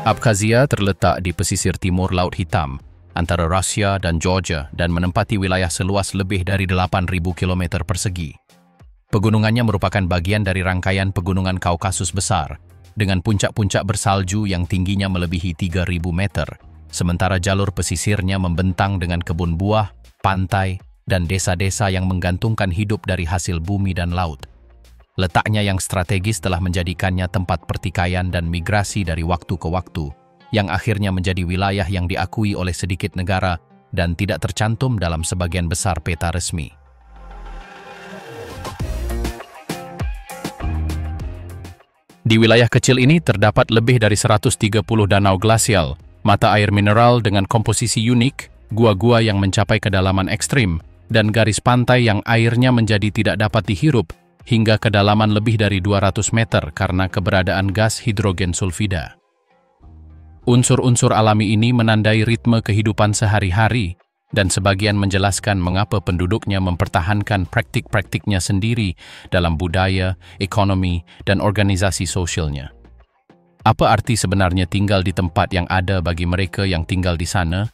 Abkhazia terletak di pesisir timur Laut Hitam, antara Rusia dan Georgia dan menempati wilayah seluas lebih dari 8.000 km persegi. Pegunungannya merupakan bagian dari rangkaian pegunungan Kaukasus besar, dengan puncak-puncak bersalju yang tingginya melebihi 3.000 meter, sementara jalur pesisirnya membentang dengan kebun buah, pantai, dan desa-desa yang menggantungkan hidup dari hasil bumi dan laut. Letaknya yang strategis telah menjadikannya tempat pertikaian dan migrasi dari waktu ke waktu, yang akhirnya menjadi wilayah yang diakui oleh sedikit negara dan tidak tercantum dalam sebagian besar peta resmi. Di wilayah kecil ini terdapat lebih dari 130 danau glasial, mata air mineral dengan komposisi unik, gua-gua yang mencapai kedalaman ekstrim, dan garis pantai yang airnya menjadi tidak dapat dihirup hingga kedalaman lebih dari 200 meter karena keberadaan gas hidrogen sulfida. Unsur-unsur alami ini menandai ritme kehidupan sehari-hari, dan sebagian menjelaskan mengapa penduduknya mempertahankan praktik-praktiknya sendiri dalam budaya, ekonomi, dan organisasi sosialnya. Apa arti sebenarnya tinggal di tempat yang ada bagi mereka yang tinggal di sana,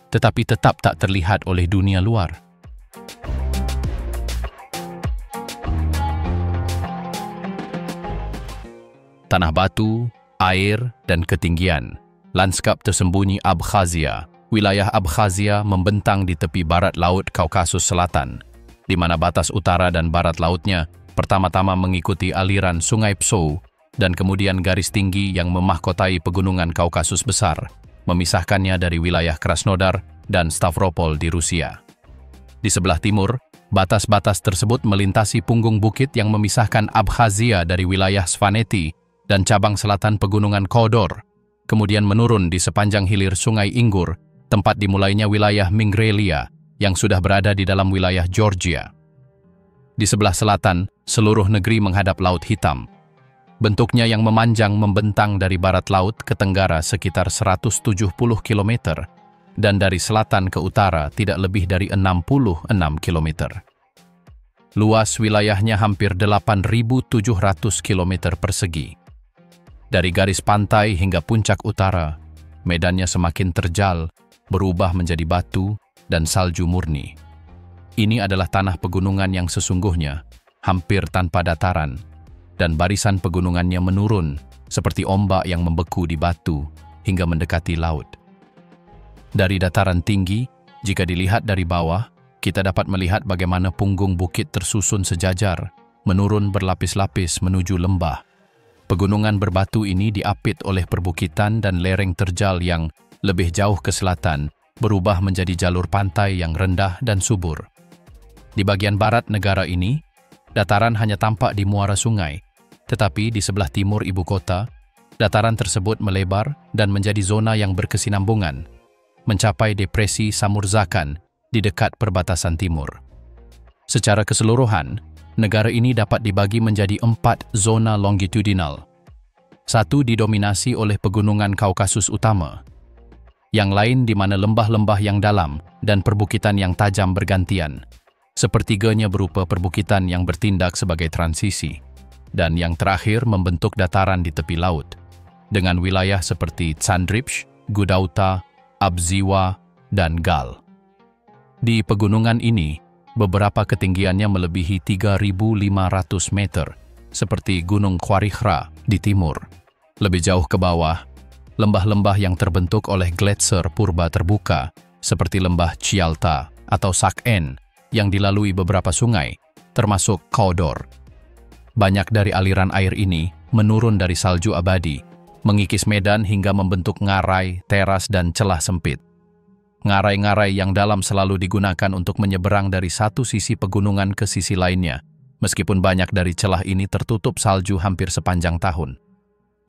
tetapi tetap tak terlihat oleh dunia luar? Tanah batu, air, dan ketinggian. Lanskap tersembunyi Abkhazia. Wilayah Abkhazia membentang di tepi barat laut Kaukasus Selatan, di mana batas utara dan barat lautnya pertama-tama mengikuti aliran Sungai Psou dan kemudian garis tinggi yang memahkotai pegunungan Kaukasus besar, memisahkannya dari wilayah Krasnodar dan Stavropol di Rusia. Di sebelah timur, batas-batas tersebut melintasi punggung bukit yang memisahkan Abkhazia dari wilayah Svaneti dan cabang selatan pegunungan Khordor, kemudian menurun di sepanjang hilir Sungai Inggur, tempat dimulainya wilayah Mingrelia yang sudah berada di dalam wilayah Georgia. Di sebelah selatan, seluruh negeri menghadap Laut Hitam. Bentuknya yang memanjang membentang dari barat laut ke tenggara sekitar 170 km dan dari selatan ke utara tidak lebih dari 66 km. Luas wilayahnya hampir 8.700 km persegi. Dari garis pantai hingga puncak utara, medannya semakin terjal, berubah menjadi batu dan salju murni. Ini adalah tanah pegunungan yang sesungguhnya, hampir tanpa dataran, dan barisan pegunungannya menurun seperti ombak yang membeku di batu hingga mendekati laut. Dari dataran tinggi, jika dilihat dari bawah, kita dapat melihat bagaimana punggung bukit tersusun sejajar, menurun berlapis-lapis menuju lembah. Pegunungan berbatu ini diapit oleh perbukitan dan lereng terjal yang lebih jauh ke selatan, berubah menjadi jalur pantai yang rendah dan subur. Di bagian barat negara ini, dataran hanya tampak di muara sungai, tetapi di sebelah timur ibu kota, dataran tersebut melebar dan menjadi zona yang berkesinambungan, mencapai depresi Samurzakan di dekat perbatasan timur. Secara keseluruhan, negara ini dapat dibagi menjadi 4 zona longitudinal. Satu didominasi oleh pegunungan Kaukasus utama, yang lain di mana lembah-lembah yang dalam dan perbukitan yang tajam bergantian. Sepertiganya berupa perbukitan yang bertindak sebagai transisi, dan yang terakhir membentuk dataran di tepi laut, dengan wilayah seperti Tsandripsh, Gudauta, Abziwa, dan Gal. Di pegunungan ini, beberapa ketinggiannya melebihi 3.500 meter, seperti Gunung Khwarikhra di timur. Lebih jauh ke bawah, lembah-lembah yang terbentuk oleh gletser purba terbuka, seperti lembah Chialta atau Sak'en, yang dilalui beberapa sungai, termasuk Khordor. Banyak dari aliran air ini menurun dari salju abadi, mengikis medan hingga membentuk ngarai, teras, dan celah sempit. Ngarai-ngarai yang dalam selalu digunakan untuk menyeberang dari satu sisi pegunungan ke sisi lainnya, meskipun banyak dari celah ini tertutup salju hampir sepanjang tahun.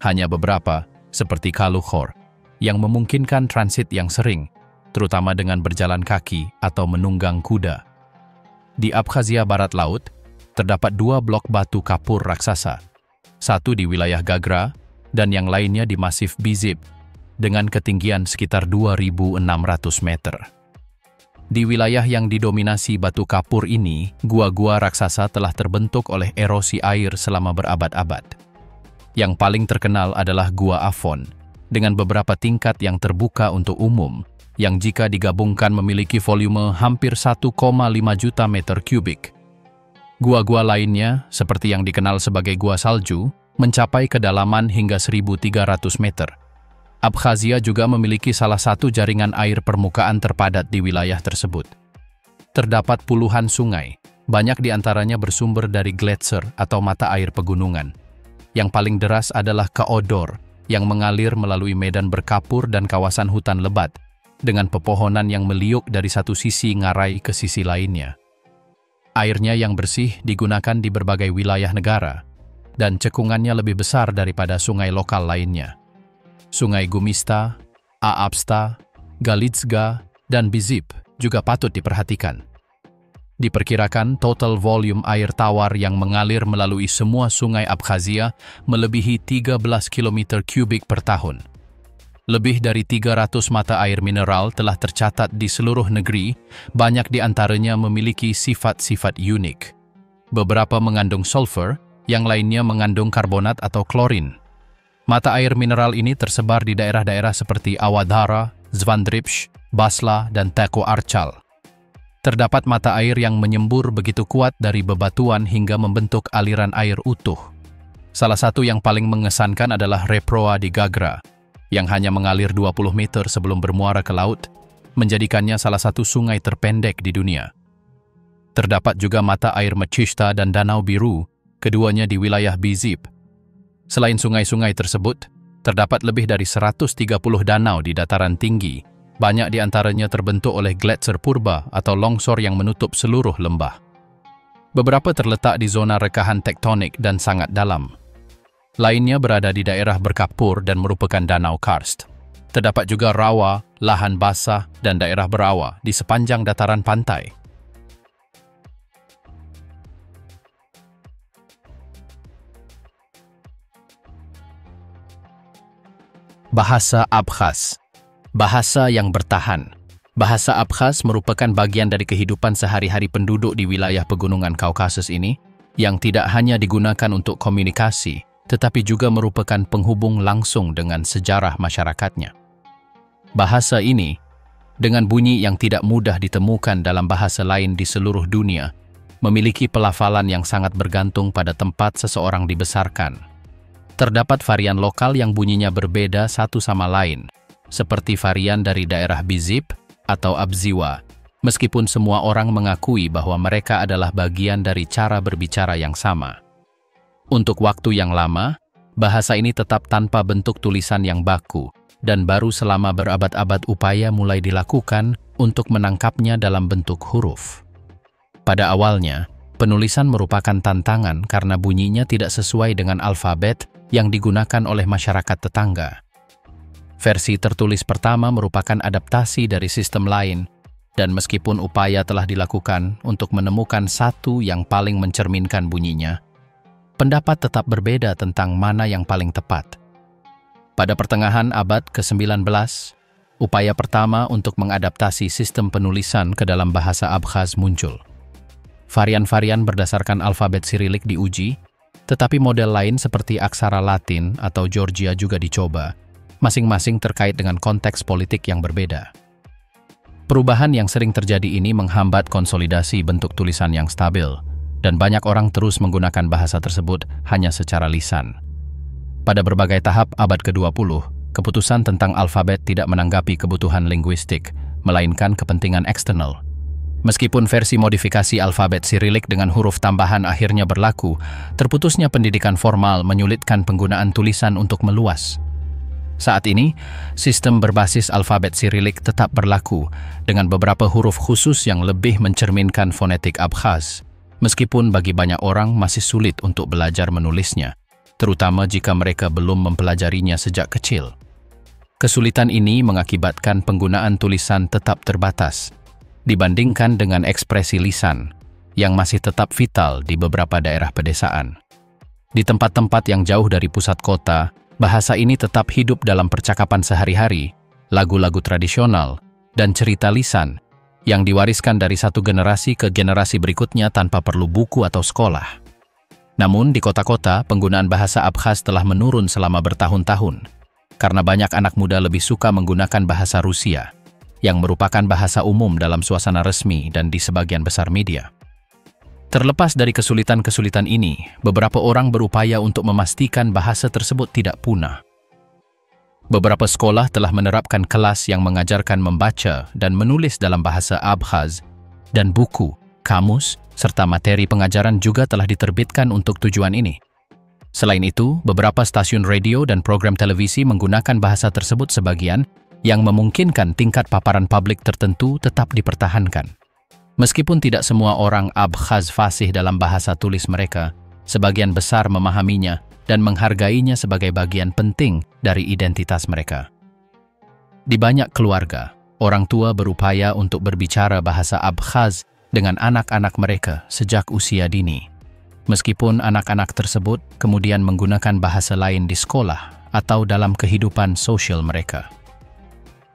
Hanya beberapa, seperti Kalukhor, yang memungkinkan transit yang sering, terutama dengan berjalan kaki atau menunggang kuda. Di Abkhazia Barat Laut, terdapat 2 blok batu kapur raksasa, satu di wilayah Gagra dan yang lainnya di Masif Bizib, dengan ketinggian sekitar 2.600 meter. Di wilayah yang didominasi batu kapur ini, gua-gua raksasa telah terbentuk oleh erosi air selama berabad-abad. Yang paling terkenal adalah Gua Afon, dengan beberapa tingkat yang terbuka untuk umum, yang jika digabungkan memiliki volume hampir 1,5 juta meter kubik. Gua-gua lainnya, seperti yang dikenal sebagai gua salju, mencapai kedalaman hingga 1.300 meter. Abkhazia juga memiliki salah satu jaringan air permukaan terpadat di wilayah tersebut. Terdapat puluhan sungai, banyak di antaranya bersumber dari gletser atau mata air pegunungan. Yang paling deras adalah Kaodor, yang mengalir melalui medan berkapur dan kawasan hutan lebat, dengan pepohonan yang meliuk dari satu sisi ngarai ke sisi lainnya. Airnya yang bersih digunakan di berbagai wilayah negara, dan cekungannya lebih besar daripada sungai lokal lainnya. Sungai Gumista, Aapsta, Galitsga, dan Bizip juga patut diperhatikan. Diperkirakan total volume air tawar yang mengalir melalui semua sungai Abkhazia melebihi 13 km kubik per tahun. Lebih dari 300 mata air mineral telah tercatat di seluruh negeri, banyak di antaranya memiliki sifat-sifat unik. Beberapa mengandung sulfur, yang lainnya mengandung karbonat atau klorin. Mata air mineral ini tersebar di daerah-daerah seperti Awadhara, Zvandripsh, Basla, dan Teko Archal. Terdapat mata air yang menyembur begitu kuat dari bebatuan hingga membentuk aliran air utuh. Salah satu yang paling mengesankan adalah Reproa di Gagra, yang hanya mengalir 20 meter sebelum bermuara ke laut, menjadikannya salah satu sungai terpendek di dunia. Terdapat juga mata air Mechishta dan Danau Biru, keduanya di wilayah Bizip. Selain sungai-sungai tersebut, terdapat lebih dari 130 danau di dataran tinggi. Banyak di antaranya terbentuk oleh gletser purba atau longsor yang menutup seluruh lembah. Beberapa terletak di zona rekahan tektonik dan sangat dalam. Lainnya berada di daerah berkapur dan merupakan danau karst. Terdapat juga rawa, lahan basah, dan daerah berawa di sepanjang dataran pantai. Bahasa Abkhaz. Bahasa yang bertahan. Bahasa Abkhaz merupakan bagian dari kehidupan sehari-hari penduduk di wilayah pegunungan Kaukasus ini, yang tidak hanya digunakan untuk komunikasi, tetapi juga merupakan penghubung langsung dengan sejarah masyarakatnya. Bahasa ini, dengan bunyi yang tidak mudah ditemukan dalam bahasa lain di seluruh dunia, memiliki pelafalan yang sangat bergantung pada tempat seseorang dibesarkan. Terdapat varian lokal yang bunyinya berbeda satu sama lain, seperti varian dari daerah Bizip atau Abziwa, meskipun semua orang mengakui bahwa mereka adalah bagian dari cara berbicara yang sama. Untuk waktu yang lama, bahasa ini tetap tanpa bentuk tulisan yang baku, dan baru selama berabad-abad upaya mulai dilakukan untuk menangkapnya dalam bentuk huruf. Pada awalnya, penulisan merupakan tantangan karena bunyinya tidak sesuai dengan alfabet yang digunakan oleh masyarakat tetangga. Versi tertulis pertama merupakan adaptasi dari sistem lain, dan meskipun upaya telah dilakukan untuk menemukan satu yang paling mencerminkan bunyinya, pendapat tetap berbeda tentang mana yang paling tepat. Pada pertengahan abad ke-19, upaya pertama untuk mengadaptasi sistem penulisan ke dalam bahasa Abkhaz muncul. Varian-varian berdasarkan alfabet Sirilik diuji, tetapi model lain seperti aksara Latin atau Georgia juga dicoba, masing-masing terkait dengan konteks politik yang berbeda. Perubahan yang sering terjadi ini menghambat konsolidasi bentuk tulisan yang stabil, dan banyak orang terus menggunakan bahasa tersebut hanya secara lisan. Pada berbagai tahap abad ke-20, keputusan tentang alfabet tidak menanggapi kebutuhan linguistik, melainkan kepentingan eksternal. Meskipun versi modifikasi alfabet Sirilik dengan huruf tambahan akhirnya berlaku, terputusnya pendidikan formal menyulitkan penggunaan tulisan untuk meluas. Saat ini, sistem berbasis alfabet Sirilik tetap berlaku dengan beberapa huruf khusus yang lebih mencerminkan fonetik Abkhaz, meskipun bagi banyak orang masih sulit untuk belajar menulisnya, terutama jika mereka belum mempelajarinya sejak kecil. Kesulitan ini mengakibatkan penggunaan tulisan tetap terbatas, dibandingkan dengan ekspresi lisan, yang masih tetap vital di beberapa daerah pedesaan. Di tempat-tempat yang jauh dari pusat kota, bahasa ini tetap hidup dalam percakapan sehari-hari, lagu-lagu tradisional, dan cerita lisan, yang diwariskan dari satu generasi ke generasi berikutnya tanpa perlu buku atau sekolah. Namun, di kota-kota, penggunaan bahasa Abkhaz telah menurun selama bertahun-tahun, karena banyak anak muda lebih suka menggunakan bahasa Rusia, yang merupakan bahasa umum dalam suasana resmi dan di sebagian besar media. Terlepas dari kesulitan-kesulitan ini, beberapa orang berupaya untuk memastikan bahasa tersebut tidak punah. Beberapa sekolah telah menerapkan kelas yang mengajarkan membaca dan menulis dalam bahasa Abkhaz, dan buku, kamus, serta materi pengajaran juga telah diterbitkan untuk tujuan ini. Selain itu, beberapa stasiun radio dan program televisi menggunakan bahasa tersebut sebagian yang memungkinkan tingkat paparan publik tertentu tetap dipertahankan. Meskipun tidak semua orang Abkhaz fasih dalam bahasa tulis mereka, sebagian besar memahaminya dan menghargainya sebagai bagian penting dari identitas mereka. Di banyak keluarga, orang tua berupaya untuk berbicara bahasa Abkhaz dengan anak-anak mereka sejak usia dini. Meskipun anak-anak tersebut kemudian menggunakan bahasa lain di sekolah atau dalam kehidupan sosial mereka.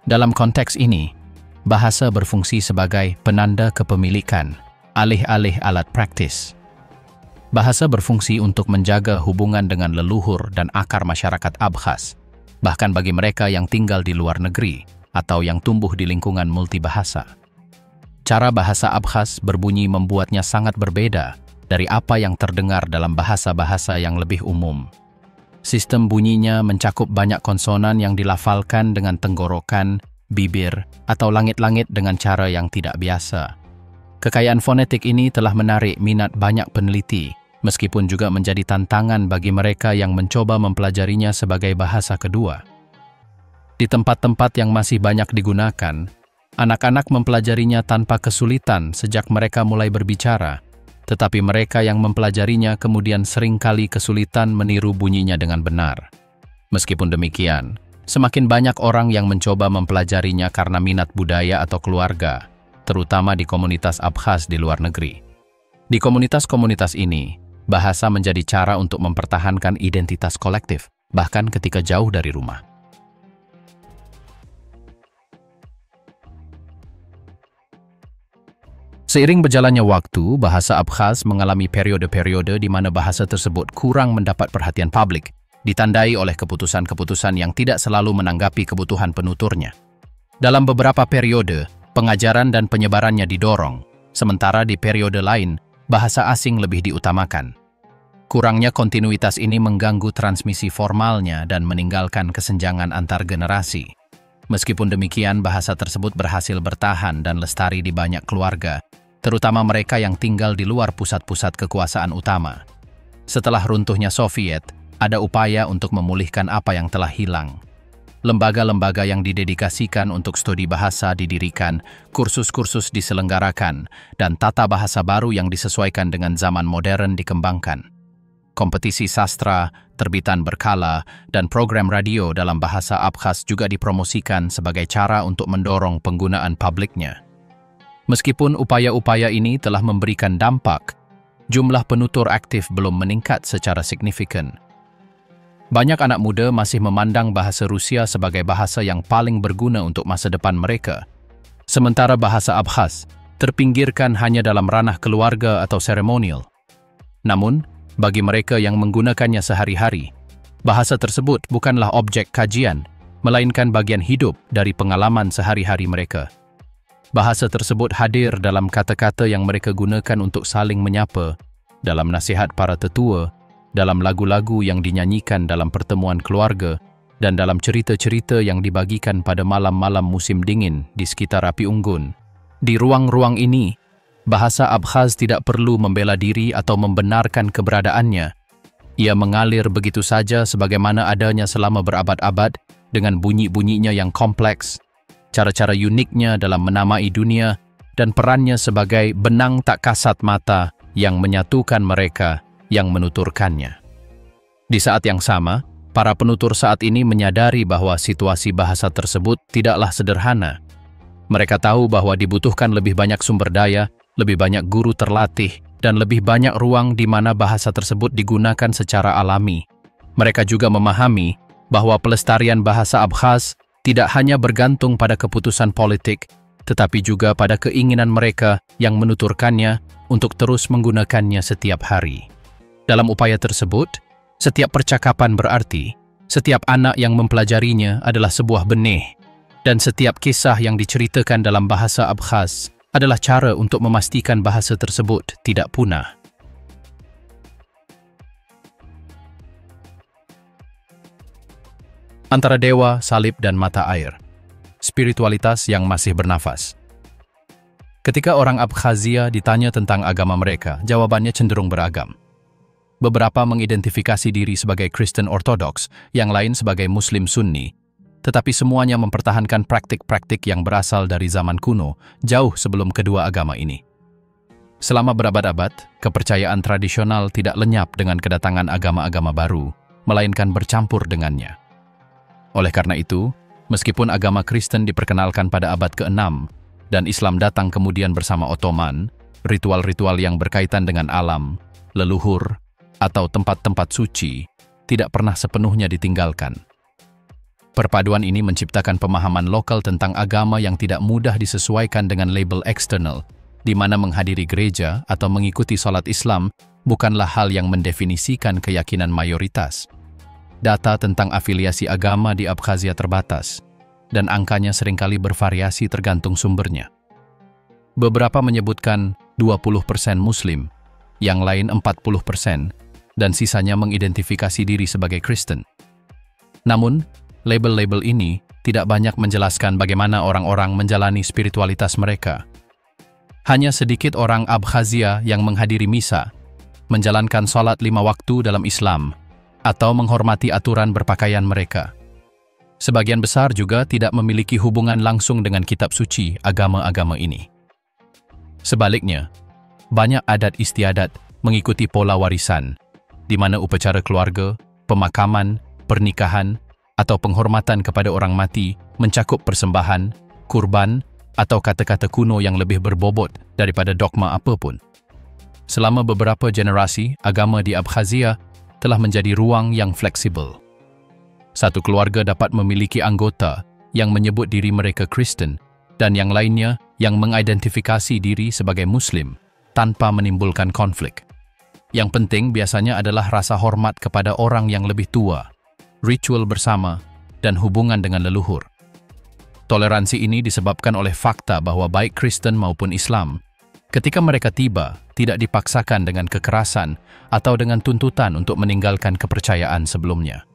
Dalam konteks ini, bahasa berfungsi sebagai penanda kepemilikan, alih-alih alat praktis. Bahasa berfungsi untuk menjaga hubungan dengan leluhur dan akar masyarakat Abkhaz, bahkan bagi mereka yang tinggal di luar negeri atau yang tumbuh di lingkungan multibahasa. Cara bahasa Abkhaz berbunyi membuatnya sangat berbeda dari apa yang terdengar dalam bahasa-bahasa yang lebih umum. Sistem bunyinya mencakup banyak konsonan yang dilafalkan dengan tenggorokan, bibir, atau langit-langit dengan cara yang tidak biasa. Kekayaan fonetik ini telah menarik minat banyak peneliti, meskipun juga menjadi tantangan bagi mereka yang mencoba mempelajarinya sebagai bahasa kedua. Di tempat-tempat yang masih banyak digunakan, anak-anak mempelajarinya tanpa kesulitan sejak mereka mulai berbicara, tetapi mereka yang mempelajarinya kemudian seringkali kesulitan meniru bunyinya dengan benar. Meskipun demikian, semakin banyak orang yang mencoba mempelajarinya karena minat budaya atau keluarga, terutama di komunitas Abkhaz di luar negeri. Di komunitas-komunitas ini, bahasa menjadi cara untuk mempertahankan identitas kolektif, bahkan ketika jauh dari rumah. Seiring berjalannya waktu, bahasa Abkhaz mengalami periode-periode di mana bahasa tersebut kurang mendapat perhatian publik, ditandai oleh keputusan-keputusan yang tidak selalu menanggapi kebutuhan penuturnya. Dalam beberapa periode, pengajaran dan penyebarannya didorong, sementara di periode lain, bahasa asing lebih diutamakan. Kurangnya kontinuitas ini mengganggu transmisi formalnya dan meninggalkan kesenjangan antar generasi. Meskipun demikian, bahasa tersebut berhasil bertahan dan lestari di banyak keluarga, terutama mereka yang tinggal di luar pusat-pusat kekuasaan utama. Setelah runtuhnya Soviet, ada upaya untuk memulihkan apa yang telah hilang. Lembaga-lembaga yang didedikasikan untuk studi bahasa didirikan, kursus-kursus diselenggarakan, dan tata bahasa baru yang disesuaikan dengan zaman modern dikembangkan. Kompetisi sastra, terbitan berkala, dan program radio dalam bahasa Abkhaz juga dipromosikan sebagai cara untuk mendorong penggunaan publiknya. Meskipun upaya-upaya ini telah memberikan dampak, jumlah penutur aktif belum meningkat secara signifikan. Banyak anak muda masih memandang bahasa Rusia sebagai bahasa yang paling berguna untuk masa depan mereka, sementara bahasa Abkhaz terpinggirkan hanya dalam ranah keluarga atau seremonial. Namun, bagi mereka yang menggunakannya sehari-hari, bahasa tersebut bukanlah objek kajian, melainkan bagian hidup dari pengalaman sehari-hari mereka. Bahasa tersebut hadir dalam kata-kata yang mereka gunakan untuk saling menyapa, dalam nasihat para tetua, dalam lagu-lagu yang dinyanyikan dalam pertemuan keluarga, dan dalam cerita-cerita yang dibagikan pada malam-malam musim dingin di sekitar api unggun. Di ruang-ruang ini, bahasa Abkhaz tidak perlu membela diri atau membenarkan keberadaannya. Ia mengalir begitu saja sebagaimana adanya selama berabad-abad dengan bunyi-bunyinya yang kompleks, cara-cara uniknya dalam menamai dunia, dan perannya sebagai benang tak kasat mata yang menyatukan mereka yang menuturkannya. Di saat yang sama, para penutur saat ini menyadari bahwa situasi bahasa tersebut tidaklah sederhana. Mereka tahu bahwa dibutuhkan lebih banyak sumber daya, lebih banyak guru terlatih, dan lebih banyak ruang di mana bahasa tersebut digunakan secara alami. Mereka juga memahami bahwa pelestarian bahasa Abkhaz tidak hanya bergantung pada keputusan politik, tetapi juga pada keinginan mereka yang menuturkannya untuk terus menggunakannya setiap hari. Dalam upaya tersebut, setiap percakapan berarti, Setiap anak yang mempelajarinya adalah sebuah benih, dan setiap kisah yang diceritakan dalam bahasa Abkhaz adalah cara untuk memastikan bahasa tersebut tidak punah. Antara dewa, salib, dan mata air. Spiritualitas yang masih bernafas. Ketika orang Abkhazia ditanya tentang agama mereka, jawabannya cenderung beragam. Beberapa mengidentifikasi diri sebagai Kristen Ortodoks, yang lain sebagai Muslim Sunni, tetapi semuanya mempertahankan praktik-praktik yang berasal dari zaman kuno, jauh sebelum kedua agama ini. Selama berabad-abad, kepercayaan tradisional tidak lenyap dengan kedatangan agama-agama baru, melainkan bercampur dengannya. Oleh karena itu, meskipun agama Kristen diperkenalkan pada abad ke-6 dan Islam datang kemudian bersama Ottoman, ritual-ritual yang berkaitan dengan alam, leluhur, atau tempat-tempat suci tidak pernah sepenuhnya ditinggalkan. Perpaduan ini menciptakan pemahaman lokal tentang agama yang tidak mudah disesuaikan dengan label eksternal, di mana menghadiri gereja atau mengikuti sholat Islam bukanlah hal yang mendefinisikan keyakinan mayoritas. Data tentang afiliasi agama di Abkhazia terbatas, dan angkanya seringkali bervariasi tergantung sumbernya. Beberapa menyebutkan 20% Muslim, yang lain 40%, dan sisanya mengidentifikasi diri sebagai Kristen. Namun, label-label ini tidak banyak menjelaskan bagaimana orang-orang menjalani spiritualitas mereka. Hanya sedikit orang Abkhazia yang menghadiri misa, menjalankan sholat 5 waktu dalam Islam, atau menghormati aturan berpakaian mereka. Sebagian besar juga tidak memiliki hubungan langsung dengan kitab suci agama-agama ini. Sebaliknya, banyak adat istiadat mengikuti pola warisan, di mana upacara keluarga, pemakaman, pernikahan, atau penghormatan kepada orang mati mencakup persembahan, kurban, atau kata-kata kuno yang lebih berbobot daripada dogma apapun. Selama beberapa generasi, agama di Abkhazia telah menjadi ruang yang fleksibel. Satu keluarga dapat memiliki anggota yang menyebut diri mereka Kristen dan yang lainnya yang mengidentifikasi diri sebagai Muslim tanpa menimbulkan konflik. Yang penting biasanya adalah rasa hormat kepada orang yang lebih tua, ritual bersama, dan hubungan dengan leluhur. Toleransi ini disebabkan oleh fakta bahwa baik Kristen maupun Islam, ketika mereka tiba, tidak dipaksakan dengan kekerasan atau dengan tuntutan untuk meninggalkan kepercayaan sebelumnya.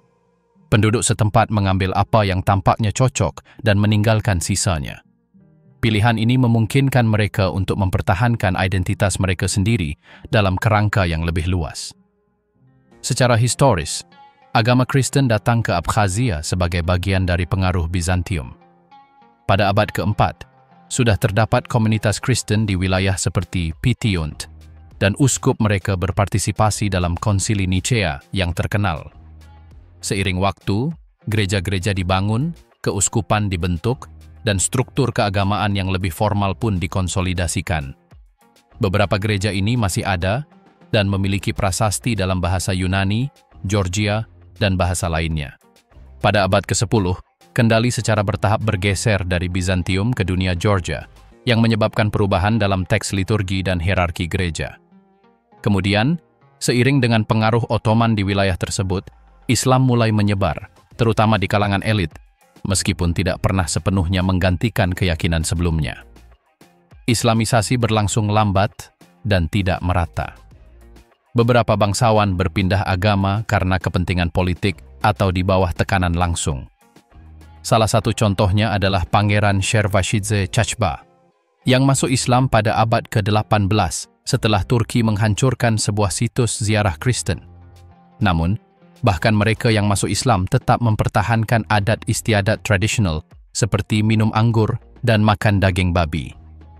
Penduduk setempat mengambil apa yang tampaknya cocok dan meninggalkan sisanya. Pilihan ini memungkinkan mereka untuk mempertahankan identitas mereka sendiri dalam kerangka yang lebih luas. Secara historis, agama Kristen datang ke Abkhazia sebagai bagian dari pengaruh Bizantium. Pada abad keempat, sudah terdapat komunitas Kristen di wilayah seperti Pitiunt, dan uskup mereka berpartisipasi dalam konsili Nicea yang terkenal. Seiring waktu, gereja-gereja dibangun, keuskupan dibentuk, dan struktur keagamaan yang lebih formal pun dikonsolidasikan. Beberapa gereja ini masih ada dan memiliki prasasti dalam bahasa Yunani, Georgia, dan bahasa lainnya. Pada abad ke-10, kendali secara bertahap bergeser dari Bizantium ke dunia Georgia, yang menyebabkan perubahan dalam teks liturgi dan hierarki gereja. Kemudian, seiring dengan pengaruh Ottoman di wilayah tersebut, Islam mulai menyebar, terutama di kalangan elit, meskipun tidak pernah sepenuhnya menggantikan keyakinan sebelumnya. Islamisasi berlangsung lambat dan tidak merata. Beberapa bangsawan berpindah agama karena kepentingan politik atau di bawah tekanan langsung. Salah satu contohnya adalah Pangeran Shervashidze Chachba, yang masuk Islam pada abad ke-18 setelah Turki menghancurkan sebuah situs ziarah Kristen. Namun, bahkan mereka yang masuk Islam tetap mempertahankan adat istiadat tradisional seperti minum anggur dan makan daging babi.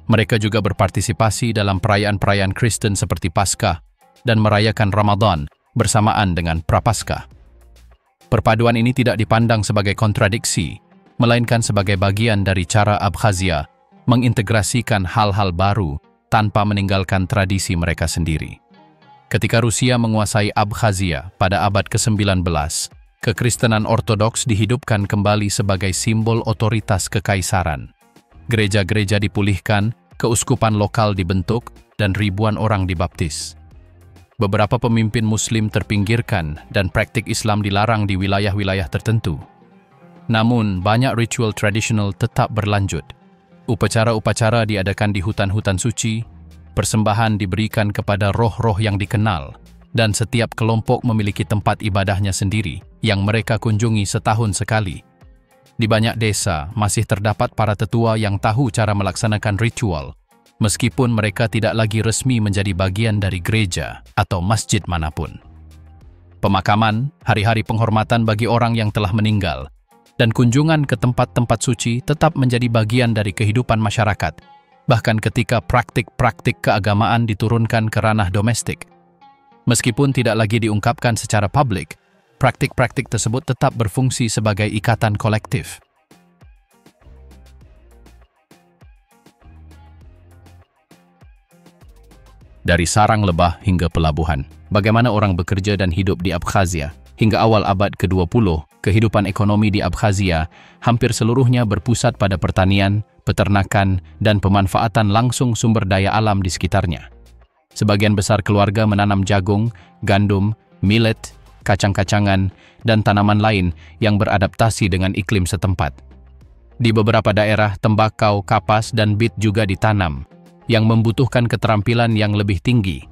Mereka juga berpartisipasi dalam perayaan-perayaan Kristen seperti Paskah dan merayakan Ramadan bersamaan dengan Prapaskah. Perpaduan ini tidak dipandang sebagai kontradiksi, melainkan sebagai bagian dari cara Abkhazia mengintegrasikan hal-hal baru tanpa meninggalkan tradisi mereka sendiri. Ketika Rusia menguasai Abkhazia pada abad ke-19, kekristenan Ortodoks dihidupkan kembali sebagai simbol otoritas kekaisaran. Gereja-gereja dipulihkan, keuskupan lokal dibentuk, dan ribuan orang dibaptis. beberapa pemimpin Muslim terpinggirkan dan praktik Islam dilarang di wilayah-wilayah tertentu. Namun, banyak ritual tradisional tetap berlanjut. Upacara-upacara diadakan di hutan-hutan suci, persembahan diberikan kepada roh-roh yang dikenal, dan setiap kelompok memiliki tempat ibadahnya sendiri yang mereka kunjungi setahun sekali. Di banyak desa, masih terdapat para tetua yang tahu cara melaksanakan ritual, meskipun mereka tidak lagi resmi menjadi bagian dari gereja atau masjid manapun. Pemakaman, hari-hari penghormatan bagi orang yang telah meninggal, dan kunjungan ke tempat-tempat suci tetap menjadi bagian dari kehidupan masyarakat, bahkan ketika praktik-praktik keagamaan diturunkan ke ranah domestik. Meskipun tidak lagi diungkapkan secara publik, praktik-praktik tersebut tetap berfungsi sebagai ikatan kolektif. Dari sarang lebah hingga pelabuhan, bagaimana orang bekerja dan hidup di Abkhazia? Hingga awal abad ke-20, kehidupan ekonomi di Abkhazia hampir seluruhnya berpusat pada pertanian, peternakan, dan pemanfaatan langsung sumber daya alam di sekitarnya. Sebagian besar keluarga menanam jagung, gandum, millet, kacang-kacangan, dan tanaman lain yang beradaptasi dengan iklim setempat. Di beberapa daerah, tembakau, kapas, dan bit juga ditanam, yang membutuhkan keterampilan yang lebih tinggi.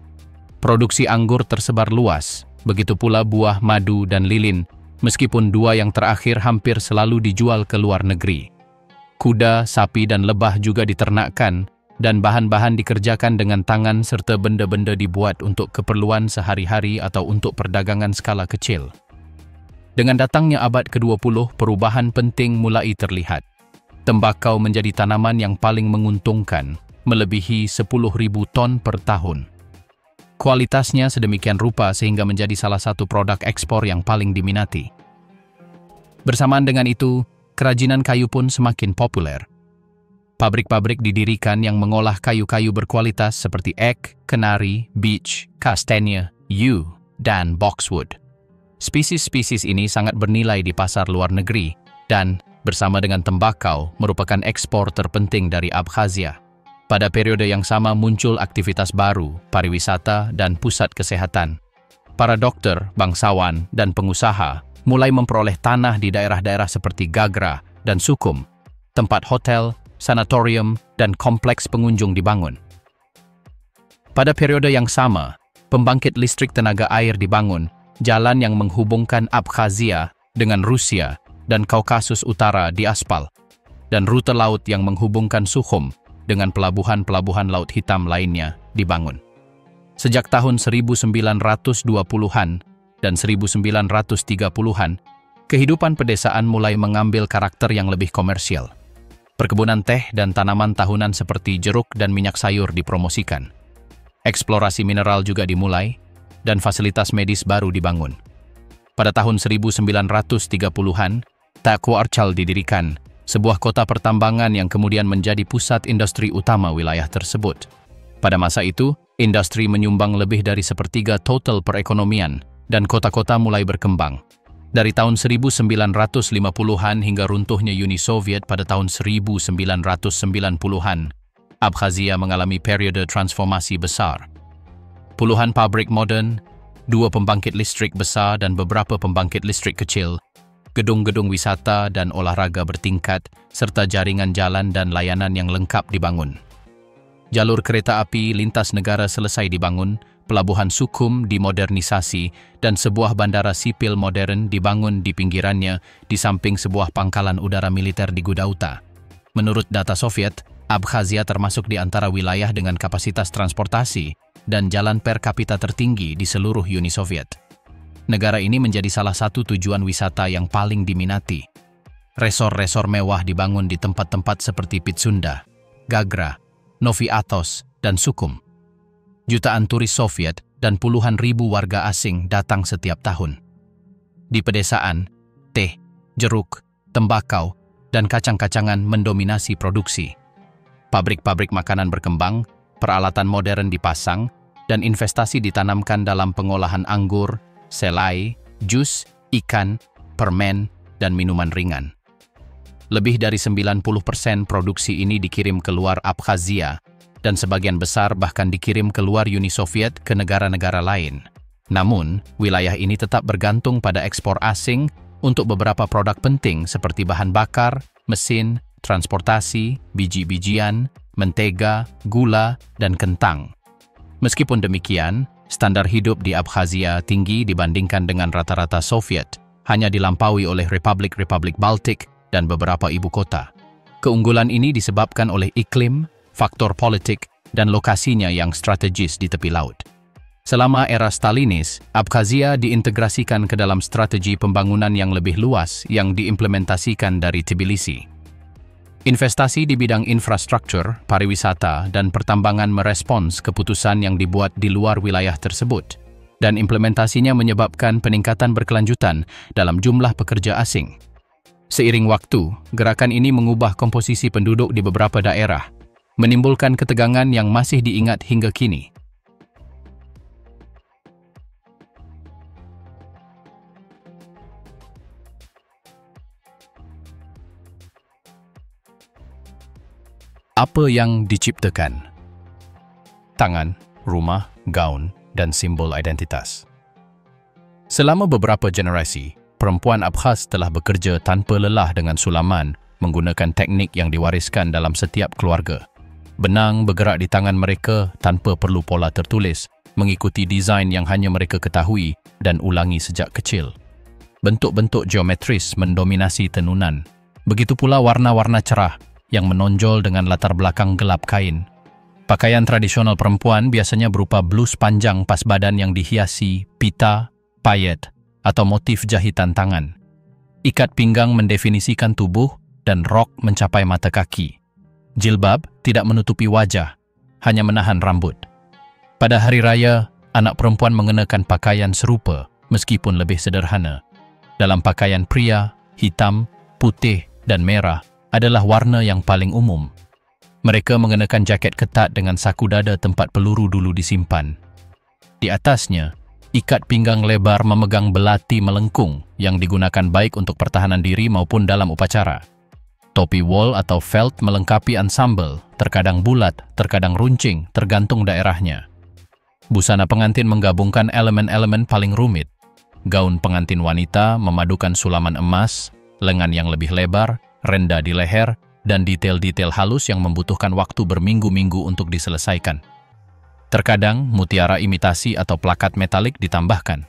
Produksi anggur tersebar luas, begitu pula buah, madu, dan lilin, meskipun dua yang terakhir hampir selalu dijual ke luar negeri. Kuda, sapi, dan lebah juga diternakkan, dan bahan-bahan dikerjakan dengan tangan serta benda-benda dibuat untuk keperluan sehari-hari atau untuk perdagangan skala kecil. Dengan datangnya abad ke-20, perubahan penting mulai terlihat. Tembakau menjadi tanaman yang paling menguntungkan, melebihi 10.000 ton per tahun. Kualitasnya sedemikian rupa sehingga menjadi salah satu produk ekspor yang paling diminati. Bersamaan dengan itu, kerajinan kayu pun semakin populer. Pabrik-pabrik didirikan yang mengolah kayu-kayu berkualitas seperti ek, kenari, beech, kastanya, yew, dan boxwood. Spesies-spesies ini sangat bernilai di pasar luar negeri dan, bersama dengan tembakau, merupakan ekspor terpenting dari Abkhazia. Pada periode yang sama muncul aktivitas baru, pariwisata, dan pusat kesehatan. Para dokter, bangsawan, dan pengusaha mulai memperoleh tanah di daerah-daerah seperti Gagra dan Sukhum, tempat hotel, sanatorium, dan kompleks pengunjung dibangun. Pada periode yang sama, pembangkit listrik tenaga air dibangun, jalan yang menghubungkan Abkhazia dengan Rusia dan Kaukasus Utara diaspal, dan rute laut yang menghubungkan Sukhum dengan pelabuhan-pelabuhan laut hitam lainnya dibangun. Sejak tahun 1920-an dan 1930-an, kehidupan pedesaan mulai mengambil karakter yang lebih komersial. Perkebunan teh dan tanaman tahunan seperti jeruk dan minyak sayur dipromosikan. Eksplorasi mineral juga dimulai, dan fasilitas medis baru dibangun. Pada tahun 1930-an, Taqwa Archal didirikan, sebuah kota pertambangan yang kemudian menjadi pusat industri utama wilayah tersebut. Pada masa itu, industri menyumbang lebih dari sepertiga total perekonomian, dan kota-kota mulai berkembang. Dari tahun 1950-an hingga runtuhnya Uni Soviet pada tahun 1990-an, Abkhazia mengalami periode transformasi besar. Puluhan pabrik modern, 2 pembangkit listrik besar dan beberapa pembangkit listrik kecil, gedung-gedung wisata dan olahraga bertingkat, serta jaringan jalan dan layanan yang lengkap dibangun. Jalur kereta api lintas negara selesai dibangun, pelabuhan Sukhum dimodernisasi, dan sebuah bandara sipil modern dibangun di pinggirannya di samping sebuah pangkalan udara militer di Gudauta. Menurut data Soviet, Abkhazia termasuk di antara wilayah dengan kapasitas transportasi dan jalan per kapita tertinggi di seluruh Uni Soviet. Negara ini menjadi salah satu tujuan wisata yang paling diminati. Resor-resor mewah dibangun di tempat-tempat seperti Pitsunda, Gagra, Novi Atos, dan Sukhum. Jutaan turis Soviet dan puluhan ribu warga asing datang setiap tahun. Di pedesaan, teh, jeruk, tembakau, dan kacang-kacangan mendominasi produksi. Pabrik-pabrik makanan berkembang, peralatan modern dipasang, dan investasi ditanamkan dalam pengolahan anggur, selai, jus, ikan, permen, dan minuman ringan. Lebih dari 90% produksi ini dikirim keluar Abkhazia, dan sebagian besar bahkan dikirim keluar Uni Soviet ke negara-negara lain. Namun, wilayah ini tetap bergantung pada ekspor asing untuk beberapa produk penting seperti bahan bakar, mesin, transportasi, biji-bijian, mentega, gula, dan kentang. Meskipun demikian, standar hidup di Abkhazia tinggi dibandingkan dengan rata-rata Soviet, hanya dilampaui oleh republik-republik Baltik dan beberapa ibu kota. Keunggulan ini disebabkan oleh iklim, faktor politik, dan lokasinya yang strategis di tepi laut. Selama era Stalinis, Abkhazia diintegrasikan ke dalam strategi pembangunan yang lebih luas yang diimplementasikan dari Tbilisi. Investasi di bidang infrastruktur, pariwisata, dan pertambangan merespons keputusan yang dibuat di luar wilayah tersebut, dan implementasinya menyebabkan peningkatan berkelanjutan dalam jumlah pekerja asing. Seiring waktu, gerakan ini mengubah komposisi penduduk di beberapa daerah, menimbulkan ketegangan yang masih diingat hingga kini. Apa yang diciptakan? Tangan, rumah, gaun, dan simbol identitas. Selama beberapa generasi, perempuan Abkhaz telah bekerja tanpa lelah dengan sulaman menggunakan teknik yang diwariskan dalam setiap keluarga. Benang bergerak di tangan mereka tanpa perlu pola tertulis, mengikuti desain yang hanya mereka ketahui dan ulangi sejak kecil. Bentuk-bentuk geometris mendominasi tenunan. Begitu pula warna-warna cerah yang menonjol dengan latar belakang gelap kain. Pakaian tradisional perempuan biasanya berupa blus panjang pas badan yang dihiasi pita, payet, atau motif jahitan tangan. Ikat pinggang mendefinisikan tubuh dan rok mencapai mata kaki. Jilbab tidak menutupi wajah, hanya menahan rambut. Pada hari raya, anak perempuan mengenakan pakaian serupa meskipun lebih sederhana. Dalam pakaian pria, hitam, putih, dan merah adalah warna yang paling umum. Mereka mengenakan jaket ketat dengan saku dada tempat peluru dulu disimpan. Di atasnya, ikat pinggang lebar memegang belati melengkung yang digunakan baik untuk pertahanan diri maupun dalam upacara. Topi wol atau felt melengkapi ensemble, terkadang bulat, terkadang runcing, tergantung daerahnya. Busana pengantin menggabungkan elemen-elemen paling rumit. Gaun pengantin wanita memadukan sulaman emas, lengan yang lebih lebar, rendah di leher, dan detail-detail halus yang membutuhkan waktu berminggu-minggu untuk diselesaikan. Terkadang, mutiara imitasi atau plakat metalik ditambahkan.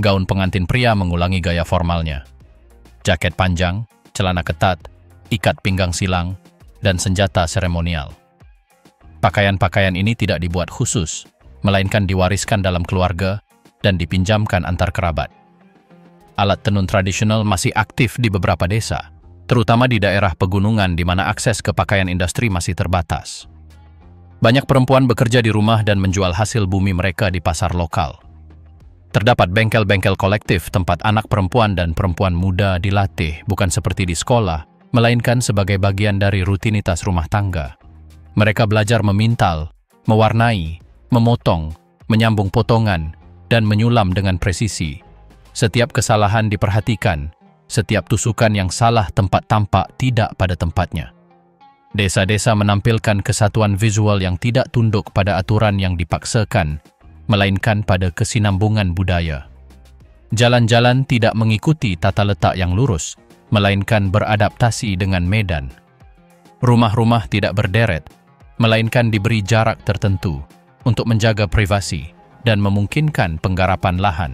Gaun pengantin pria mengulangi gaya formalnya. Jaket panjang, celana ketat, ikat pinggang silang, dan senjata seremonial. Pakaian-pakaian ini tidak dibuat khusus, melainkan diwariskan dalam keluarga dan dipinjamkan antar kerabat. Alat tenun tradisional masih aktif di beberapa desa, terutama di daerah pegunungan di mana akses ke pakaian industri masih terbatas. Banyak perempuan bekerja di rumah dan menjual hasil bumi mereka di pasar lokal. Terdapat bengkel-bengkel kolektif tempat anak perempuan dan perempuan muda dilatih, bukan seperti di sekolah, melainkan sebagai bagian dari rutinitas rumah tangga. Mereka belajar memintal, mewarnai, memotong, menyambung potongan, dan menyulam dengan presisi. Setiap kesalahan diperhatikan, setiap tusukan yang salah tempat tampak tidak pada tempatnya. Desa-desa menampilkan kesatuan visual yang tidak tunduk pada aturan yang dipaksakan, melainkan pada kesinambungan budaya. Jalan-jalan tidak mengikuti tata letak yang lurus, melainkan beradaptasi dengan medan. Rumah-rumah tidak berderet, melainkan diberi jarak tertentu untuk menjaga privasi dan memungkinkan penggarapan lahan.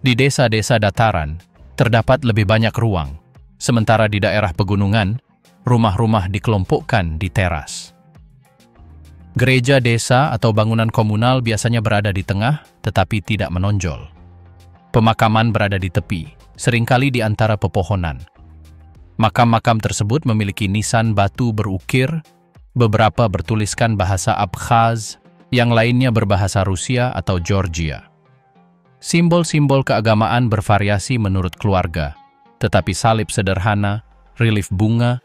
Di desa-desa dataran, terdapat lebih banyak ruang, sementara di daerah pegunungan, rumah-rumah dikelompokkan di teras. Gereja desa atau bangunan komunal biasanya berada di tengah, tetapi tidak menonjol. Pemakaman berada di tepi, seringkali di antara pepohonan. Makam-makam tersebut memiliki nisan batu berukir, beberapa bertuliskan bahasa Abkhaz, yang lainnya berbahasa Rusia atau Georgia. Simbol-simbol keagamaan bervariasi menurut keluarga, tetapi salib sederhana, relief bunga,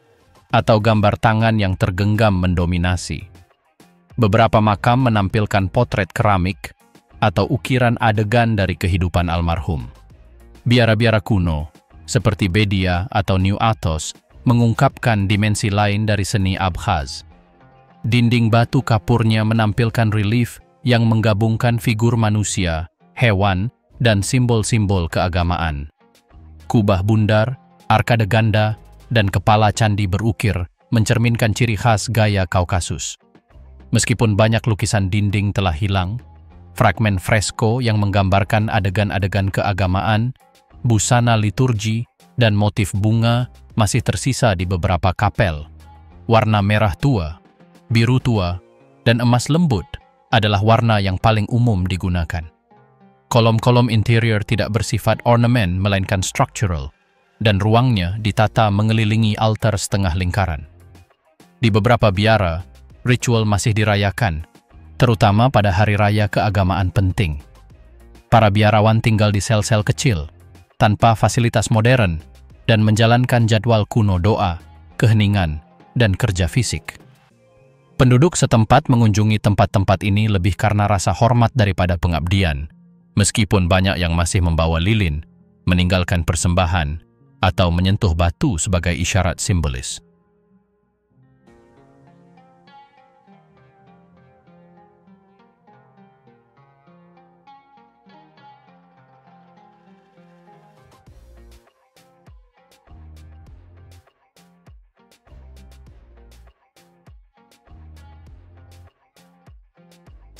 atau gambar tangan yang tergenggam mendominasi. Beberapa makam menampilkan potret keramik atau ukiran adegan dari kehidupan almarhum. Biara-biara kuno, seperti Bedia atau New Athos, mengungkapkan dimensi lain dari seni Abkhaz. Dinding batu kapurnya menampilkan relief yang menggabungkan figur manusia, hewan, dan simbol-simbol keagamaan. Kubah bundar, arkade ganda, dan kepala candi berukir mencerminkan ciri khas gaya Kaukasus. Meskipun banyak lukisan dinding telah hilang, fragmen fresko yang menggambarkan adegan-adegan keagamaan, busana liturgi, dan motif bunga masih tersisa di beberapa kapel. Warna merah tua, biru tua, dan emas lembut adalah warna yang paling umum digunakan. Kolom-kolom interior tidak bersifat ornamen melainkan structural, dan ruangnya ditata mengelilingi altar setengah lingkaran. Di beberapa biara, ritual masih dirayakan, terutama pada hari raya keagamaan penting. Para biarawan tinggal di sel-sel kecil, tanpa fasilitas modern, dan menjalankan jadwal kuno doa, keheningan, dan kerja fisik. Penduduk setempat mengunjungi tempat-tempat ini lebih karena rasa hormat daripada pengabdian, meskipun banyak yang masih membawa lilin, meninggalkan persembahan, atau menyentuh batu sebagai isyarat simbolis.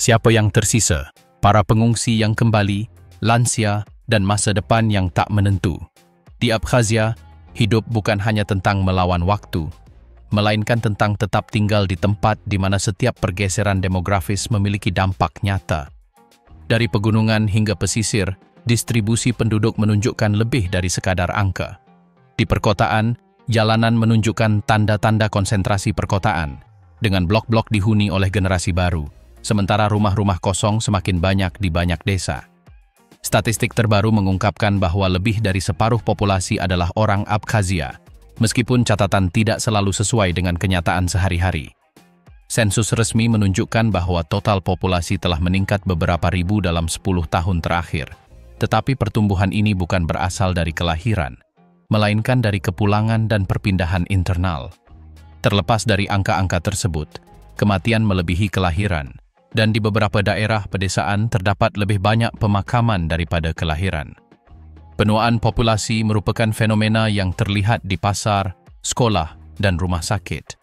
Siapa yang tersisa? Para pengungsi yang kembali, lansia, dan masa depan yang tak menentu. Di Abkhazia, hidup bukan hanya tentang melawan waktu, melainkan tentang tetap tinggal di tempat di mana setiap pergeseran demografis memiliki dampak nyata. Dari pegunungan hingga pesisir, distribusi penduduk menunjukkan lebih dari sekadar angka. Di perkotaan, jalanan menunjukkan tanda-tanda konsentrasi perkotaan, dengan blok-blok dihuni oleh generasi baru, sementara rumah-rumah kosong semakin banyak di banyak desa. Statistik terbaru mengungkapkan bahwa lebih dari separuh populasi adalah orang Abkhazia, meskipun catatan tidak selalu sesuai dengan kenyataan sehari-hari. Sensus resmi menunjukkan bahwa total populasi telah meningkat beberapa ribu dalam 10 tahun terakhir, tetapi pertumbuhan ini bukan berasal dari kelahiran, melainkan dari kepulangan dan perpindahan internal. Terlepas dari angka-angka tersebut, kematian melebihi kelahiran, dan di beberapa daerah pedesaan terdapat lebih banyak pemakaman daripada kelahiran. Penuaan populasi merupakan fenomena yang terlihat di pasar, sekolah, dan rumah sakit.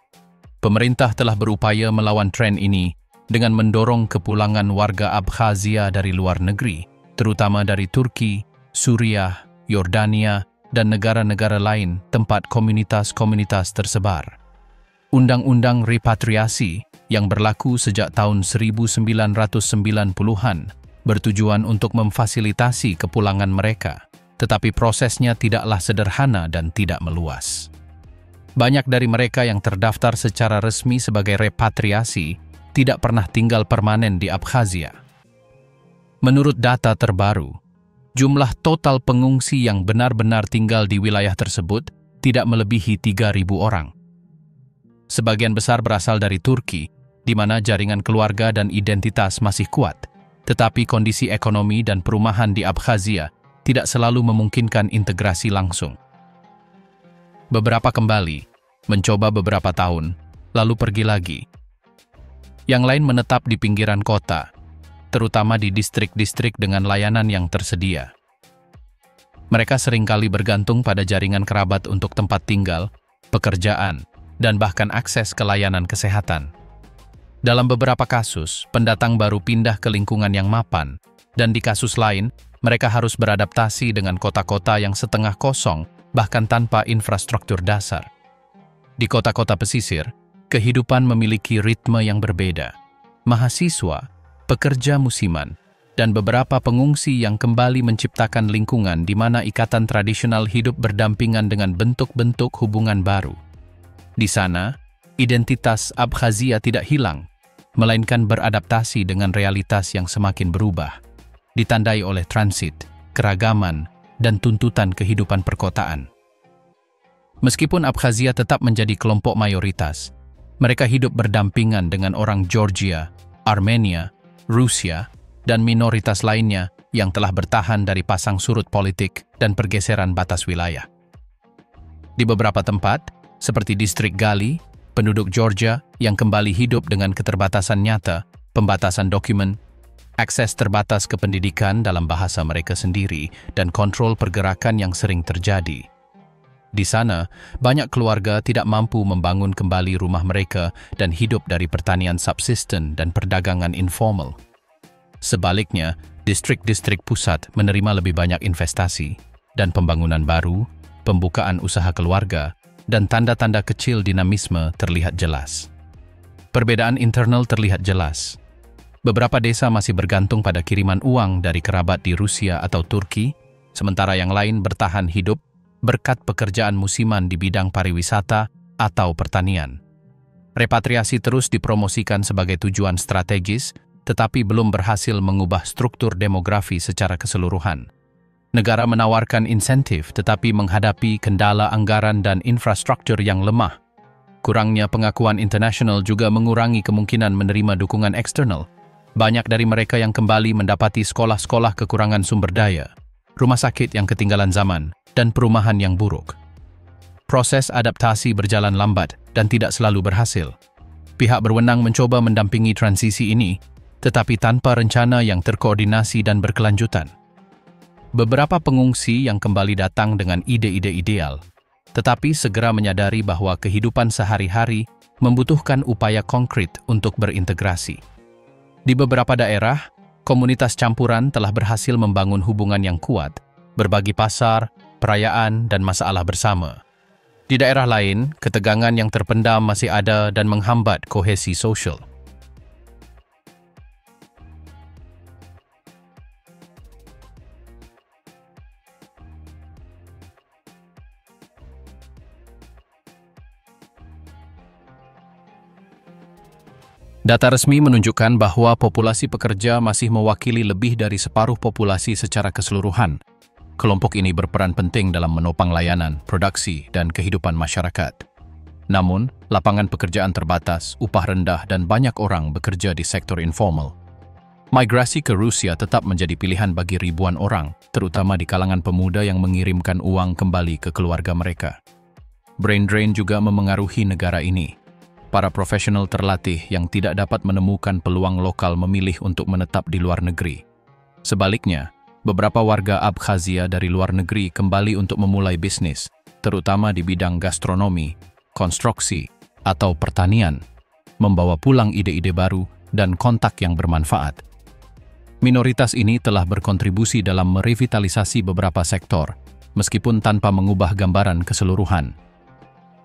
Pemerintah telah berupaya melawan tren ini dengan mendorong kepulangan warga Abkhazia dari luar negeri, terutama dari Turki, Suriah, Yordania, dan negara-negara lain tempat komunitas-komunitas tersebar. Undang-undang repatriasi yang berlaku sejak tahun 1990-an bertujuan untuk memfasilitasi kepulangan mereka, tetapi prosesnya tidaklah sederhana dan tidak meluas. Banyak dari mereka yang terdaftar secara resmi sebagai repatriasi tidak pernah tinggal permanen di Abkhazia. Menurut data terbaru, jumlah total pengungsi yang benar-benar tinggal di wilayah tersebut tidak melebihi 3.000 orang. Sebagian besar berasal dari Turki, di mana jaringan keluarga dan identitas masih kuat, tetapi kondisi ekonomi dan perumahan di Abkhazia tidak selalu memungkinkan integrasi langsung. Beberapa kembali, mencoba beberapa tahun, lalu pergi lagi. Yang lain menetap di pinggiran kota, terutama di distrik-distrik dengan layanan yang tersedia. Mereka seringkali bergantung pada jaringan kerabat untuk tempat tinggal, pekerjaan, dan bahkan akses ke layanan kesehatan. Dalam beberapa kasus, pendatang baru pindah ke lingkungan yang mapan, dan di kasus lain, mereka harus beradaptasi dengan kota-kota yang setengah kosong, bahkan tanpa infrastruktur dasar. Di kota-kota pesisir, kehidupan memiliki ritme yang berbeda. Mahasiswa, pekerja musiman, dan beberapa pengungsi yang kembali menciptakan lingkungan di mana ikatan tradisional hidup berdampingan dengan bentuk-bentuk hubungan baru. Di sana, identitas Abkhazia tidak hilang, melainkan beradaptasi dengan realitas yang semakin berubah, ditandai oleh transit, keragaman, dan tuntutan kehidupan perkotaan. Meskipun Abkhazia tetap menjadi kelompok mayoritas, mereka hidup berdampingan dengan orang Georgia, Armenia, Rusia, dan minoritas lainnya yang telah bertahan dari pasang surut politik dan pergeseran batas wilayah. Di beberapa tempat, seperti distrik Gali, penduduk Georgia yang kembali hidup dengan keterbatasan nyata, pembatasan dokumen, akses terbatas ke pendidikan dalam bahasa mereka sendiri, dan kontrol pergerakan yang sering terjadi. Di sana, banyak keluarga tidak mampu membangun kembali rumah mereka dan hidup dari pertanian subsisten dan perdagangan informal. Sebaliknya, distrik-distrik pusat menerima lebih banyak investasi dan pembangunan baru, pembukaan usaha keluarga, dan tanda-tanda kecil dinamisme terlihat jelas. Perbedaan internal terlihat jelas. Beberapa desa masih bergantung pada kiriman uang dari kerabat di Rusia atau Turki, sementara yang lain bertahan hidup berkat pekerjaan musiman di bidang pariwisata atau pertanian. Repatriasi terus dipromosikan sebagai tujuan strategis, tetapi belum berhasil mengubah struktur demografi secara keseluruhan. Negara menawarkan insentif tetapi menghadapi kendala anggaran dan infrastruktur yang lemah. Kurangnya pengakuan internasional juga mengurangi kemungkinan menerima dukungan eksternal. Banyak dari mereka yang kembali mendapati sekolah-sekolah kekurangan sumber daya, rumah sakit yang ketinggalan zaman, dan perumahan yang buruk. Proses adaptasi berjalan lambat dan tidak selalu berhasil. Pihak berwenang mencoba mendampingi transisi ini, tetapi tanpa rencana yang terkoordinasi dan berkelanjutan. Beberapa pengungsi yang kembali datang dengan ide-ide ideal, tetapi segera menyadari bahwa kehidupan sehari-hari membutuhkan upaya konkret untuk berintegrasi. Di beberapa daerah, komunitas campuran telah berhasil membangun hubungan yang kuat, berbagi pasar, perayaan, dan masalah bersama. Di daerah lain, ketegangan yang terpendam masih ada dan menghambat kohesi sosial. Data resmi menunjukkan bahwa populasi pekerja masih mewakili lebih dari separuh populasi secara keseluruhan. Kelompok ini berperan penting dalam menopang layanan, produksi, dan kehidupan masyarakat. Namun, lapangan pekerjaan terbatas, upah rendah, dan banyak orang bekerja di sektor informal. Migrasi ke Rusia tetap menjadi pilihan bagi ribuan orang, terutama di kalangan pemuda yang mengirimkan uang kembali ke keluarga mereka. Brain drain juga memengaruhi negara ini. Para profesional terlatih yang tidak dapat menemukan peluang lokal memilih untuk menetap di luar negeri. Sebaliknya, beberapa warga Abkhazia dari luar negeri kembali untuk memulai bisnis, terutama di bidang gastronomi, konstruksi, atau pertanian, membawa pulang ide-ide baru dan kontak yang bermanfaat. Minoritas ini telah berkontribusi dalam merevitalisasi beberapa sektor, meskipun tanpa mengubah gambaran keseluruhan.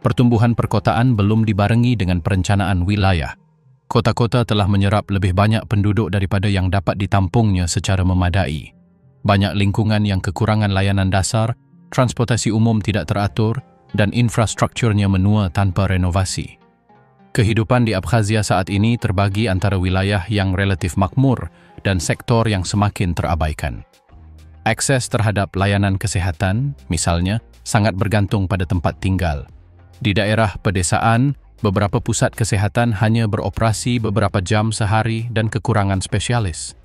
Pertumbuhan perkotaan belum dibarengi dengan perencanaan wilayah. Kota-kota telah menyerap lebih banyak penduduk daripada yang dapat ditampungnya secara memadai. Banyak lingkungan yang kekurangan layanan dasar, transportasi umum tidak teratur, dan infrastrukturnya menua tanpa renovasi. Kehidupan di Abkhazia saat ini terbagi antara wilayah yang relatif makmur dan sektor yang semakin terabaikan. Akses terhadap layanan kesehatan, misalnya, sangat bergantung pada tempat tinggal. Di daerah pedesaan, beberapa pusat kesehatan hanya beroperasi beberapa jam sehari dan kekurangan spesialis.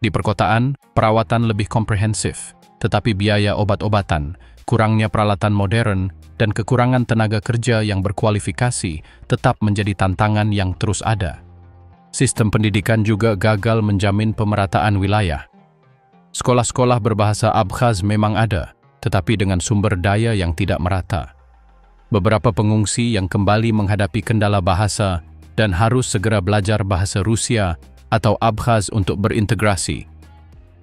Di perkotaan, perawatan lebih komprehensif, tetapi biaya obat-obatan, kurangnya peralatan modern, dan kekurangan tenaga kerja yang berkualifikasi tetap menjadi tantangan yang terus ada. Sistem pendidikan juga gagal menjamin pemerataan wilayah. Sekolah-sekolah berbahasa Abkhaz memang ada, tetapi dengan sumber daya yang tidak merata. Beberapa pengungsi yang kembali menghadapi kendala bahasa dan harus segera belajar bahasa Rusia atau Abkhaz untuk berintegrasi.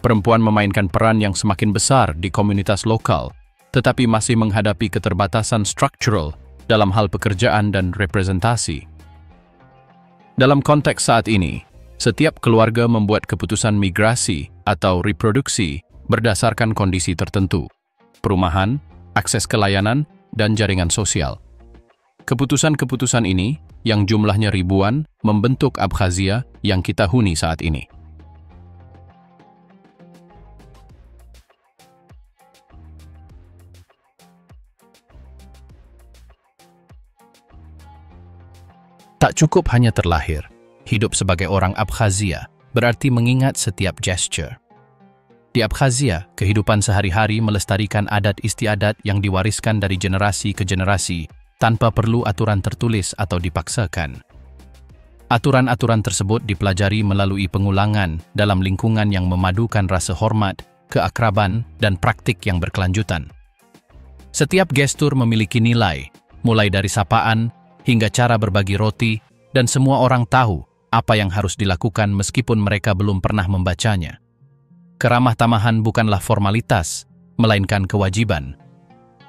Perempuan memainkan peran yang semakin besar di komunitas lokal, tetapi masih menghadapi keterbatasan struktural dalam hal pekerjaan dan representasi. Dalam konteks saat ini, setiap keluarga membuat keputusan migrasi atau reproduksi berdasarkan kondisi tertentu, perumahan, akses ke layanan, dan jaringan sosial. Keputusan-keputusan ini, yang jumlahnya ribuan, membentuk Abkhazia yang kita huni saat ini. Tak cukup hanya terlahir, hidup sebagai orang Abkhazia berarti mengingat setiap gesture. Di Abkhazia, kehidupan sehari-hari melestarikan adat istiadat yang diwariskan dari generasi ke generasi tanpa perlu aturan tertulis atau dipaksakan. Aturan-aturan tersebut dipelajari melalui pengulangan dalam lingkungan yang memadukan rasa hormat, keakraban, dan praktik yang berkelanjutan. Setiap gestur memiliki nilai, mulai dari sapaan hingga cara berbagi roti, dan semua orang tahu apa yang harus dilakukan meskipun mereka belum pernah membacanya. Keramah tamahan bukanlah formalitas, melainkan kewajiban.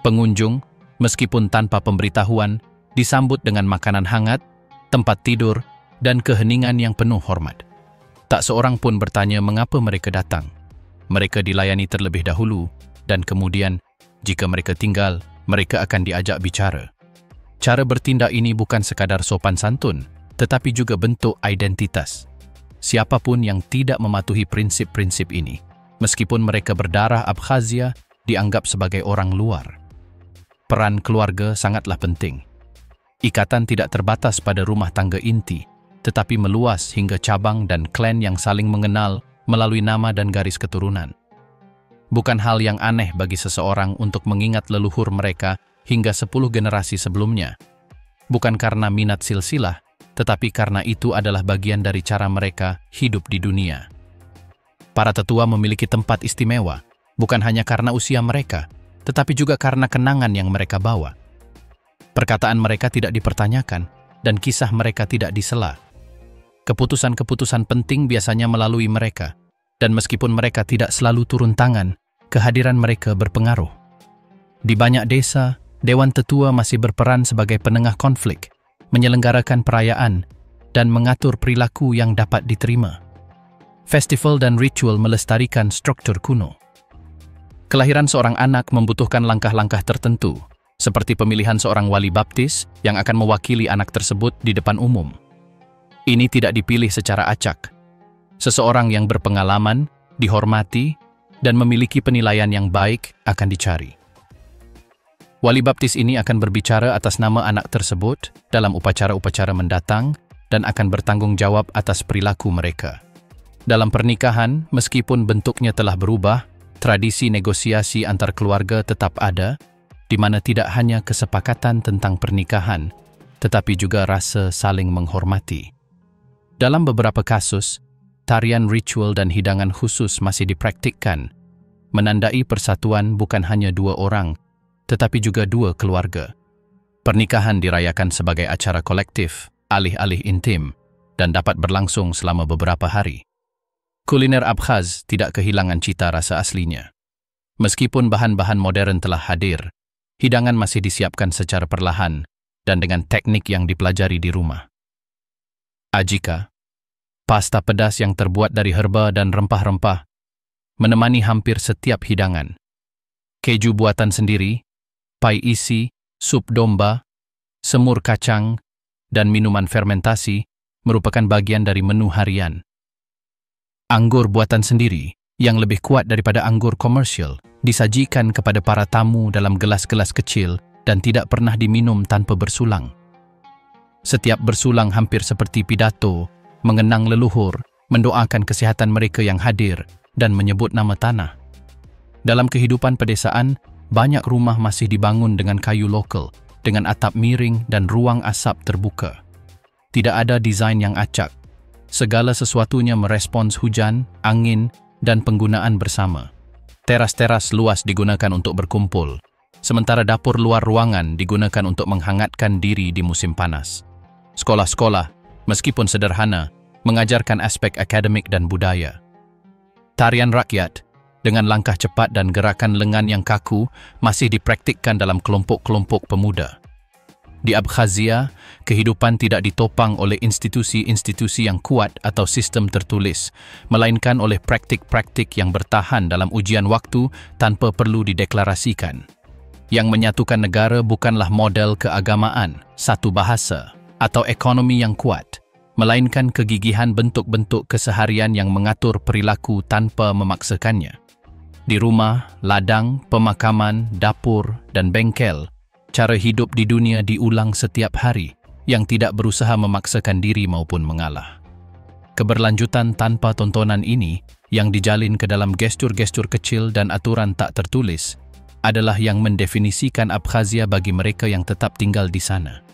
Pengunjung, meskipun tanpa pemberitahuan, disambut dengan makanan hangat, tempat tidur, dan keheningan yang penuh hormat. Tak seorang pun bertanya mengapa mereka datang. Mereka dilayani terlebih dahulu, dan kemudian, jika mereka tinggal, mereka akan diajak bicara. Cara bertindak ini bukan sekadar sopan santun, tetapi juga bentuk identitas. Siapapun yang tidak mematuhi prinsip-prinsip ini, meskipun mereka berdarah Abkhazia, dianggap sebagai orang luar. Peran keluarga sangatlah penting. Ikatan tidak terbatas pada rumah tangga inti, tetapi meluas hingga cabang dan klan yang saling mengenal melalui nama dan garis keturunan. Bukan hal yang aneh bagi seseorang untuk mengingat leluhur mereka hingga 10 generasi sebelumnya. Bukan karena minat silsilah, tetapi karena itu adalah bagian dari cara mereka hidup di dunia. Para tetua memiliki tempat istimewa, bukan hanya karena usia mereka, tetapi juga karena kenangan yang mereka bawa. Perkataan mereka tidak dipertanyakan, dan kisah mereka tidak disela. Keputusan-keputusan penting biasanya melalui mereka, dan meskipun mereka tidak selalu turun tangan, kehadiran mereka berpengaruh. Di banyak desa, Dewan Tetua masih berperan sebagai penengah konflik, menyelenggarakan perayaan, dan mengatur perilaku yang dapat diterima. Festival dan ritual melestarikan struktur kuno. Kelahiran seorang anak membutuhkan langkah-langkah tertentu, seperti pemilihan seorang wali baptis yang akan mewakili anak tersebut di depan umum. Ini tidak dipilih secara acak. Seseorang yang berpengalaman, dihormati, dan memiliki penilaian yang baik akan dicari. Wali baptis ini akan berbicara atas nama anak tersebut dalam upacara-upacara mendatang dan akan bertanggung jawab atas perilaku mereka. Dalam pernikahan, meskipun bentuknya telah berubah, tradisi negosiasi antar keluarga tetap ada, di mana tidak hanya kesepakatan tentang pernikahan, tetapi juga rasa saling menghormati. Dalam beberapa kasus, tarian ritual dan hidangan khusus masih dipraktikkan, menandai persatuan bukan hanya dua orang, tetapi juga dua keluarga. Pernikahan dirayakan sebagai acara kolektif, alih-alih intim, dan dapat berlangsung selama beberapa hari. Kuliner Abkhaz tidak kehilangan cita rasa aslinya. Meskipun bahan-bahan modern telah hadir, hidangan masih disiapkan secara perlahan dan dengan teknik yang dipelajari di rumah. Ajika, pasta pedas yang terbuat dari herba dan rempah-rempah, menemani hampir setiap hidangan. Keju buatan sendiri, pai isi, sup domba, semur kacang, dan minuman fermentasi merupakan bagian dari menu harian. Anggur buatan sendiri, yang lebih kuat daripada anggur komersial, disajikan kepada para tamu dalam gelas-gelas kecil dan tidak pernah diminum tanpa bersulang. Setiap bersulang hampir seperti pidato, mengenang leluhur, mendoakan kesihatan mereka yang hadir, dan menyebut nama tanah. Dalam kehidupan pedesaan, banyak rumah masih dibangun dengan kayu lokal, dengan atap miring dan ruang asap terbuka. Tidak ada desain yang acak. Segala sesuatunya merespons hujan, angin, dan penggunaan bersama. Teras-teras luas digunakan untuk berkumpul, sementara dapur luar ruangan digunakan untuk menghangatkan diri di musim panas. Sekolah-sekolah, meskipun sederhana, mengajarkan aspek akademik dan budaya. Tarian rakyat, dengan langkah cepat dan gerakan lengan yang kaku, masih dipraktikkan dalam kelompok-kelompok pemuda. Di Abkhazia, kehidupan tidak ditopang oleh institusi-institusi yang kuat atau sistem tertulis, melainkan oleh praktik-praktik yang bertahan dalam ujian waktu tanpa perlu dideklarasikan. Yang menyatukan negara bukanlah model keagamaan, satu bahasa, atau ekonomi yang kuat, melainkan kegigihan bentuk-bentuk keseharian yang mengatur perilaku tanpa memaksakannya. Di rumah, ladang, pemakaman, dapur, dan bengkel, cara hidup di dunia diulang setiap hari yang tidak berusaha memaksakan diri maupun mengalah. Keberlanjutan tanpa tontonan ini, yang dijalin ke dalam gestur-gestur kecil dan aturan tak tertulis, adalah yang mendefinisikan Abkhazia bagi mereka yang tetap tinggal di sana.